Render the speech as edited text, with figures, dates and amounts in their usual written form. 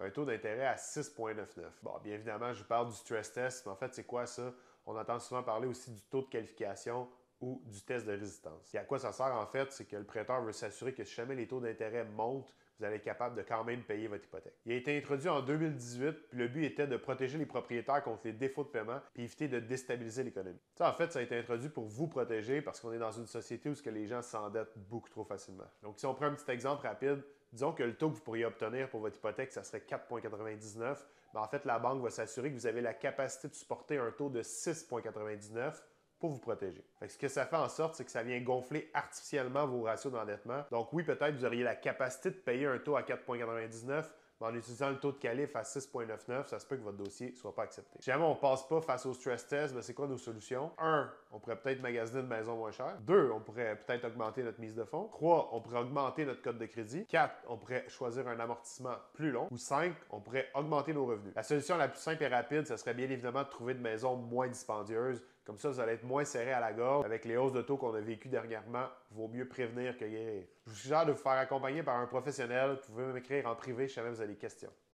un taux d'intérêt à 6,99. Bon, bien évidemment, je vous parle du stress test, mais en fait, c'est quoi ça? On entend souvent parler aussi du taux de qualification ou du test de résistance. Et à quoi ça sert en fait, c'est que le prêteur veut s'assurer que si jamais les taux d'intérêt montent, vous allez être capable de quand même payer votre hypothèque. Il a été introduit en 2018, puis le but était de protéger les propriétaires contre les défauts de paiement, puis éviter de déstabiliser l'économie. Ça, en fait, ça a été introduit pour vous protéger parce qu'on est dans une société où les gens s'endettent beaucoup trop facilement. Donc, si on prend un petit exemple rapide, disons que le taux que vous pourriez obtenir pour votre hypothèque, ça serait 4,99. Mais en fait, la banque va s'assurer que vous avez la capacité de supporter un taux de 6,99 pour vous protéger. Ce que ça fait en sorte, c'est que ça vient gonfler artificiellement vos ratios d'endettement. Donc oui, peut-être vous auriez la capacité de payer un taux à 4,99, mais en utilisant le taux de qualif à 6,99, ça se peut que votre dossier ne soit pas accepté. Si jamais on ne passe pas face au stress test, c'est quoi nos solutions? 1, on pourrait peut-être magasiner une maison moins chère. 2, on pourrait peut-être augmenter notre mise de fonds. 3, on pourrait augmenter notre code de crédit. 4, on pourrait choisir un amortissement plus long. Ou 5, on pourrait augmenter nos revenus. La solution la plus simple et rapide, ce serait bien évidemment de trouver une maison moins dispendieuse. Comme ça, vous allez être moins serré à la gorge. Avec les hausses de taux qu'on a vécues dernièrement, il vaut mieux prévenir que guérir. Je vous suggère de vous faire accompagner par un professionnel. Vous pouvez m'écrire en privé si jamais vous avez des questions.